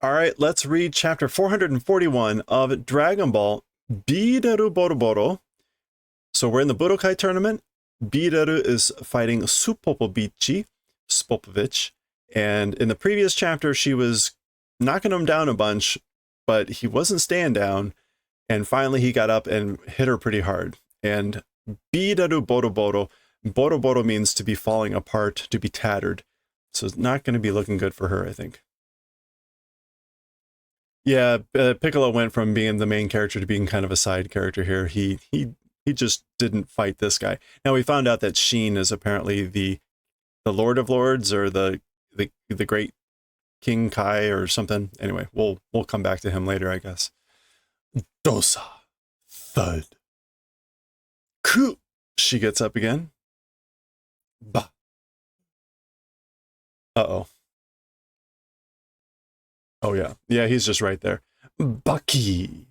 All right, let's read chapter 441 of Dragon Ball Bideru Boroboro. So we're in the Budokai tournament. Bideru is fighting Spopovich. And in the previous chapter, she was knocking him down a bunch, but he wasn't staying down. And finally, he got up and hit her pretty hard. And Bideru Boroboro. Boroboro means to be falling apart, to be tattered. So it's not going to be looking good for her, I think. Yeah, Piccolo went from being the main character to being kind of a side character here. He just didn't fight this guy. Now we found out that Sheen is apparently the Lord of Lords, or the great King Kai or something. Anyway, we'll come back to him later, I guess. Dosa, thud. Ku. She gets up again. Ba. Uh-oh. Oh, yeah. Yeah, he's just right there. Bucky.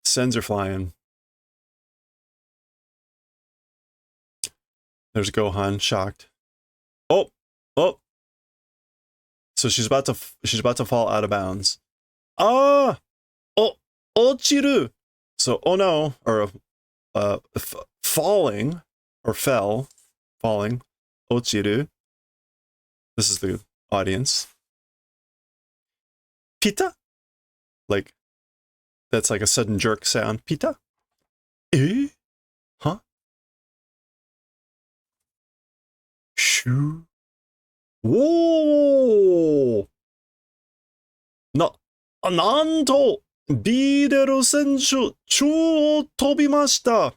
Sends are flying. There's Gohan, shocked. Oh! So she's about to fall out of bounds. Ah! Oh! Ochiru! So, oh no, or falling, or falling. Ochiru. This is the audience. Pita? Like, that's like a sudden jerk sound. Pita? Eh? Huh? Shoo. Whoa!なんと、ビーデル選手、宙を飛びました。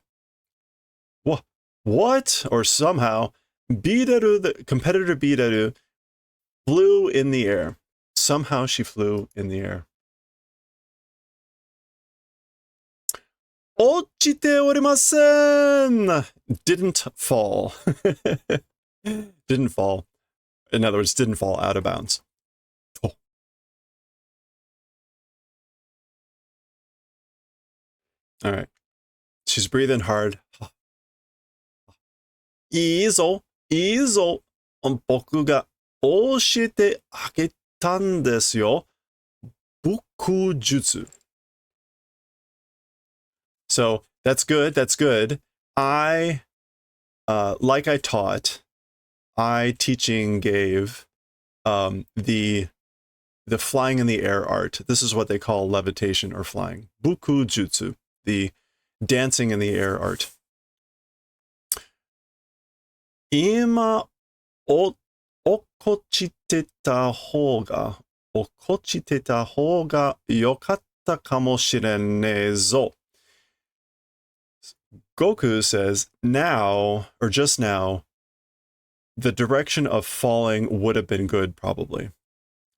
What? Or somehow, Bideru, the competitor Bideru, flew in the air. Somehow she flew in the air. 落ちておりません! Didn't fall. Didn't fall. In other words, didn't fall out of bounds. Oh. All right. She's breathing hard. いいぞ、僕が教えてあげたんですよ。武術. So that's good. I, like I taught, I teaching gave the flying in the air art. This is what they call levitation or flying. Bukujutsu, the dancing in the air art. 今、落ちてた方が良かったかもしれねえぞ. Goku says, now, or just now, the direction of falling would have been good, probably.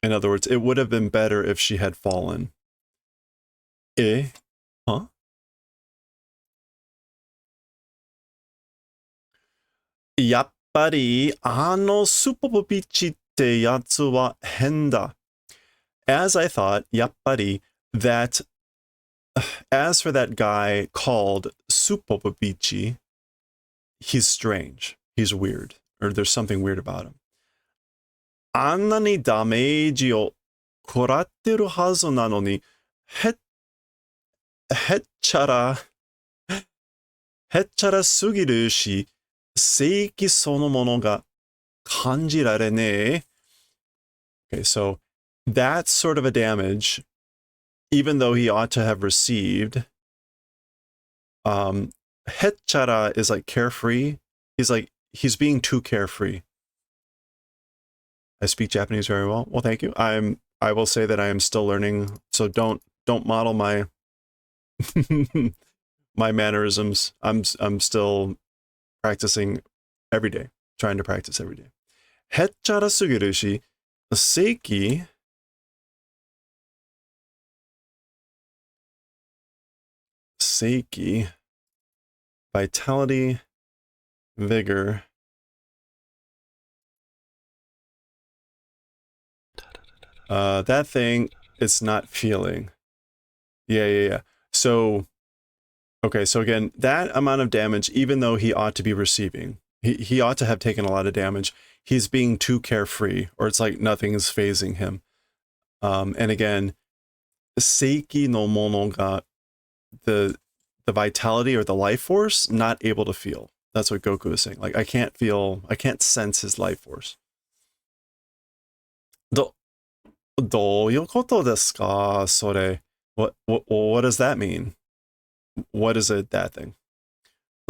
In other words, it would have been better if she had fallen. Eh? Huh? Yep. やっぱりスポポビッチってやつは変だ. As I thought, やっぱり that as for that guy called Supopobichi, he's strange. He's weird. Or there's something weird about him. あんなにダメージを食らってるはずなのに、へっちゃらすぎるし、正義そのものが感じられねえ. Okay, so that's sort of a damage, even though he ought to have received. Hechara is like carefree. He's being too carefree. I speak Japanese very well. Well, thank you. I will say that I am still learning, so don't model my my mannerisms. I'm still practicing every day, trying to practice every day. Hechara sugiru shi, Seiki, vitality, vigor. That thing, it's not feeling. Yeah. So, okay, so again, that amount of damage, even though he ought to be receiving, he ought to have taken a lot of damage, he's being too carefree, or it's like nothing's phasing him. And again, seiki no mono ga, the vitality or the life force, not able to feel. That's what Goku is saying. Like, I can't sense his life force. どういうことですかそれ? What does that mean? What is it, that thing?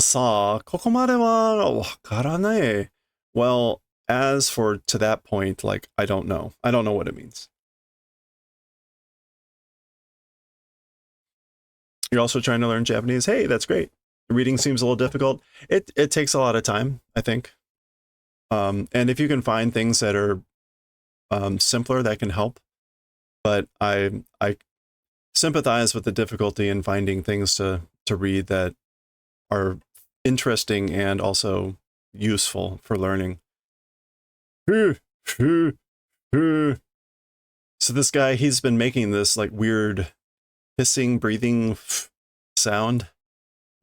さあ、ここまではわからない. Well, as for to that point, like, I don't know. I don't know what it means. You're also trying to learn Japanese. Hey, that's great. Reading seems a little difficult. It takes a lot of time, I think. And if you can find things that are simpler, that can help. But I sympathize with the difficulty in finding things to read that are interesting and also useful for learning. So this guy, he's been making this like weird hissing, breathing sound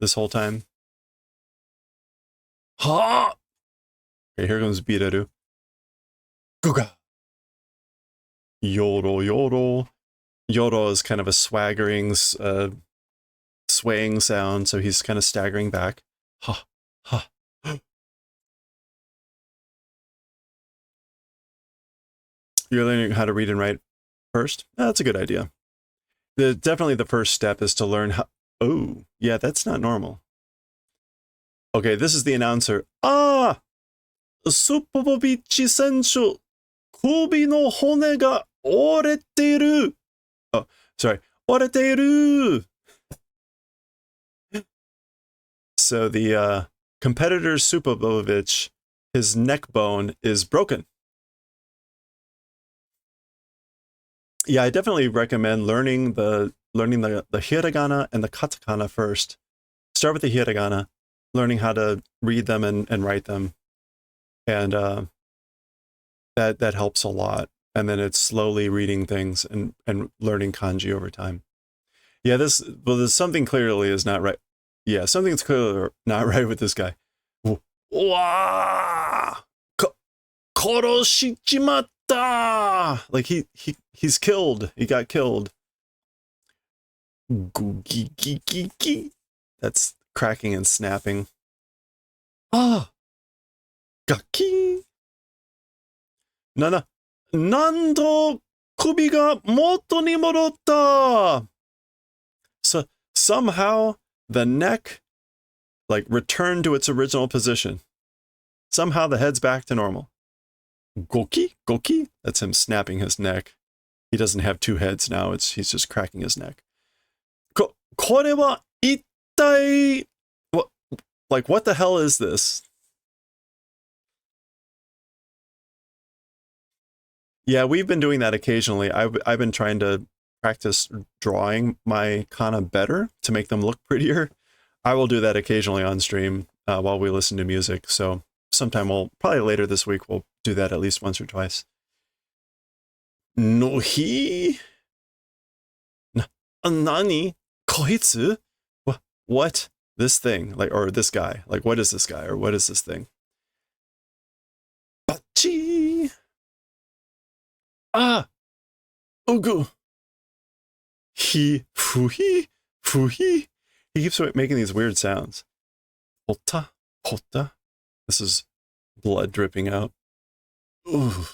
this whole time. Ha! Okay, here comes Biraru. Guga! Yoro, yoro. Yoro is kind of a swaggering, swaying sound, so he's kind of staggering back. Ha, ha. You're learning how to read and write first? That's a good idea. Definitely the first step is to learn how... Oh, yeah, that's not normal. Okay, this is the announcer. Ah! Supopovichi sensu, kubi no hone ga oreteiru. Oh, sorry. Oreteiru! So the competitor Supopovich, his neck bone is broken. Yeah, I definitely recommend learning the hiragana and the katakana first. Start with the hiragana, learning how to read them and write them. And that helps a lot. And then it's slowly reading things and learning kanji over time. Yeah, there's something clearly is not right. Yeah, something's clearly not right with this guy. Wow! Koroshichimatta! Like he's killed. He got killed. That's cracking and snapping. Ah! Gaki! Nando kubi ga moto ni morotta! So somehow the neck like returned to its original position. Somehow the head's back to normal. Goki? Goki? That's him snapping his neck. He doesn't have two heads now. He's just cracking his neck. Kore wa ittai... What the hell is this? Yeah, we've been doing that occasionally. I've been trying to practice drawing my kana better to make them look prettier. I will do that occasionally on stream while we listen to music. So sometime probably later this week, we'll do that at least once or twice. Nohi? Nani? Koitsu? What? This thing? Or this guy? What is this guy? Or what is this thing? Bachi! Ah! Ugu! Fuhi? He keeps making these weird sounds. Hota? Hota? This is blood dripping out. Ooh.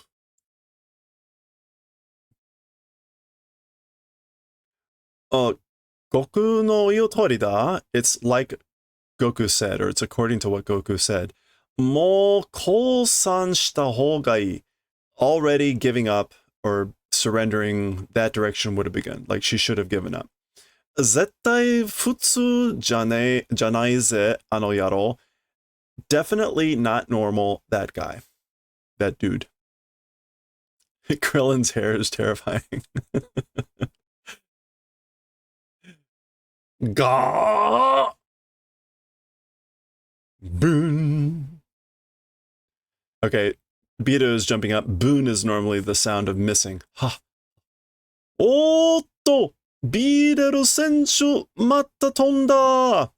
Goku no yotori da. It's like Goku said, or it's according to what Goku said. Mo kousan shita houga ii. Already giving up or surrendering, that direction would have begun. Like she should have given up. Zettai futsu janai ze ano yaro. Definitely not normal, that guy. That dude. Krillin's hair is terrifying. Gah! Boon. Okay, Bito is jumping up. Boon is normally the sound of missing. Ha. Otto! Bireru senshu matta tonda!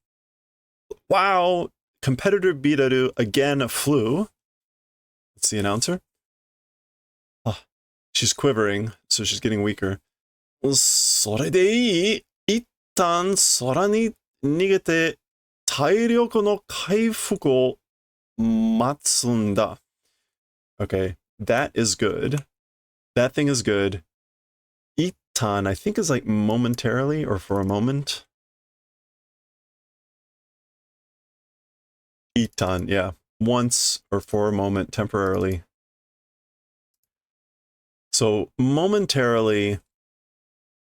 Wow. Competitor Biraru again flew. That's the announcer. Oh, She's quivering, so she's getting weaker. それでいい。一旦空に逃げて体力の回復を待つんだ. Okay, that is good. That thing is good. Itan, I think, is like momentarily or for a moment. Itan, yeah. Once or for a moment, temporarily. So momentarily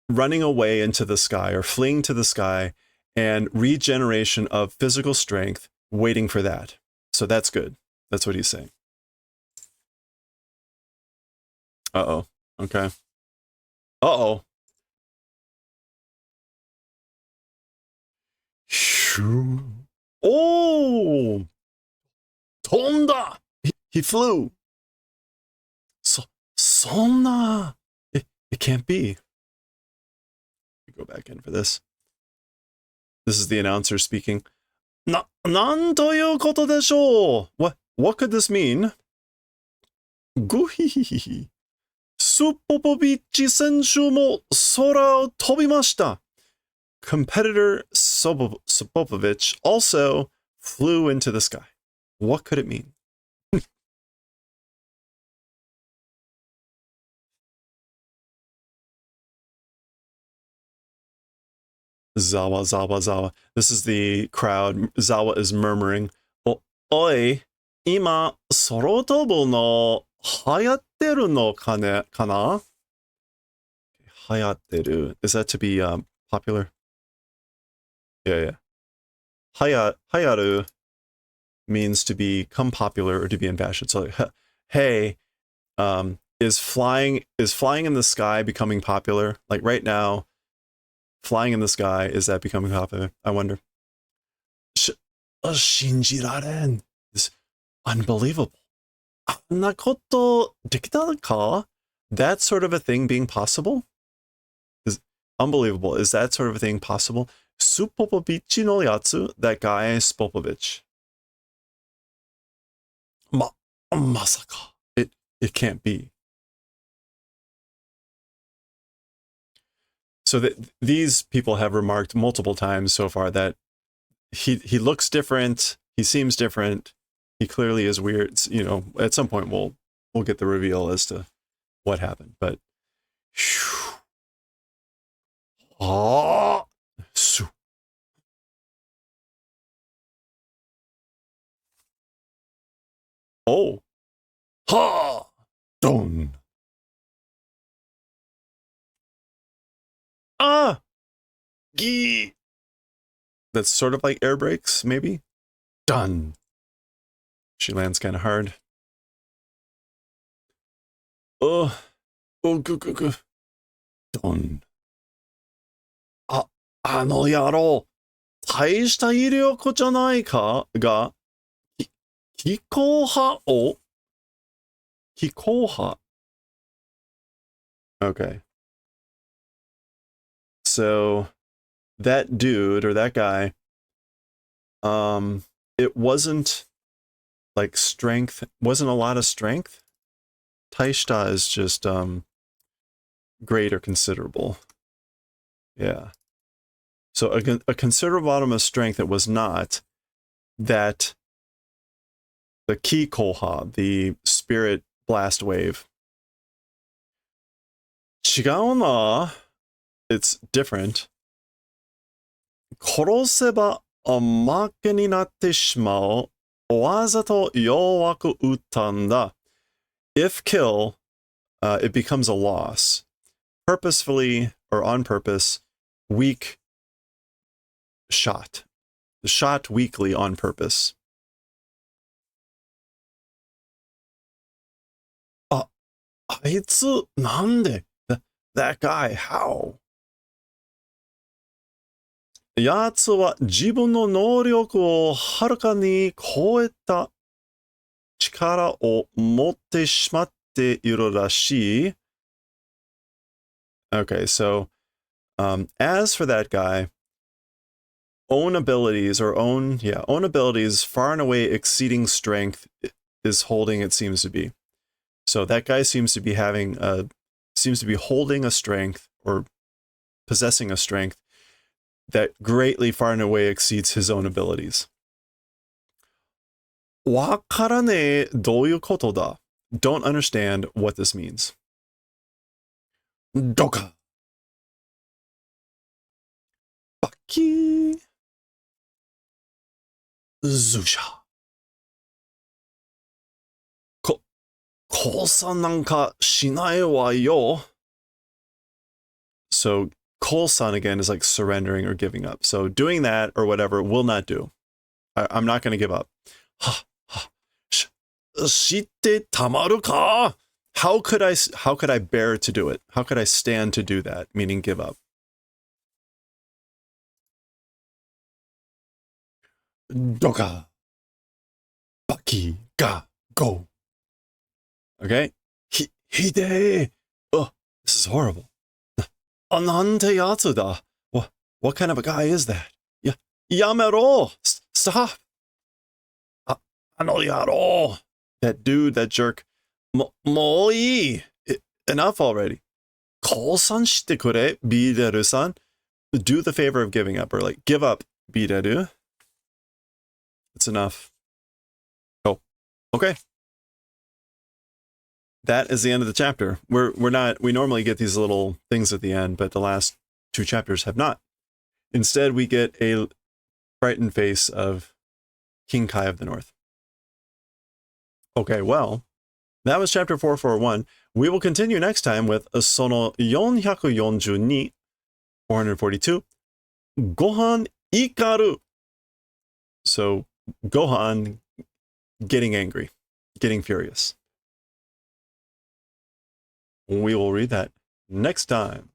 running away into the sky or fleeing to the sky and regeneration of physical strength, waiting for that. So that's good. That's what he's saying. Uh-oh. Okay. Uh-oh. Oh! Tonda! He flew. Sonna! It can't be. Go back in for this. This is the announcer speaking. なんということでしょう? What could this mean? ぐひひひひ。スポポビッチ選手も空を飛びました. Competitor Sopopovich also flew into the sky. What could it mean? Zawa, Zawa, Zawa. This is the crowd. Zawa is murmuring. Oi, ima sorotobu no hayatteru no kana? Hayatteru. Is that to be popular? Yeah. Hayaru means to become popular or to be in fashion. So, hey, is flying in the sky becoming popular? Like right now, flying in the sky, is that becoming popular? I wonder. Shinjiraren. This unbelievable. That sort of a thing being possible? Is unbelievable. Is that sort of a thing possible? Supopovichi no yatsu, that guy Spopovich. Masaka. It can't be. So that these people have remarked multiple times so far that he looks different, he seems different, he clearly is weird. You know, at some point we'll get the reveal as to what happened. But oh, ha, dong. Ah, gee. That's sort of like air brakes, maybe. Done. She lands kind of hard. Go. Done. あの野郎、大した威力じゃないかが、気候派を気候派 Okay. So that dude or that guy, it wasn't like strength, wasn't a lot of strength. Taishita is just great or considerable. Yeah. So a considerable amount of strength that was not that the Ki Koha, the spirit blast wave. 違うな. It's different. 殺せば負けになってしまう。わざと弱く撃ったんだ. If kill, it becomes a loss. Purposefully or on purpose, weak shot. Shot weakly on purpose. あいつなんで? That guy, how? やつは自分の能力をはるかに超えた力を持ってしまっているらしい. Okay, so as for that guy, own abilities far and away exceeding strength is holding, it seems to be. So that guy seems to be having a seems to be holding a strength or possessing a strength that greatly far and away exceeds his own abilities. わからねえ、どういうことだ? Don't understand what this means. どかバッキーズシャ降参なんかしないわよ. So, 降参 again is like surrendering or giving up. So, doing that or whatever will not do. I'm not going to give up. 知ってたまるか? How could I bear to do it? How could I stand to do that? Meaning give up. どかバキが go. Okay? ひでえ. Oh, this is horrible. なんてやつだ. What kind of a guy is that? やめろ. Stop. やろう. That dude, that jerk. もういい. Enough already. 降参してくれ, Bideru-san. Do the favor of giving up, or like, give up, Bideru. It's enough. Oh, okay. That is the end of the chapter. We normally get these little things at the end, but the last 2 chapters have not. Instead, we get a frightened face of King Kai of the North. Okay, well, that was chapter 441. We will continue next time with Sono 442, 442, Gohan Ikaru. So, Gohan getting angry, getting furious. We will read that next time.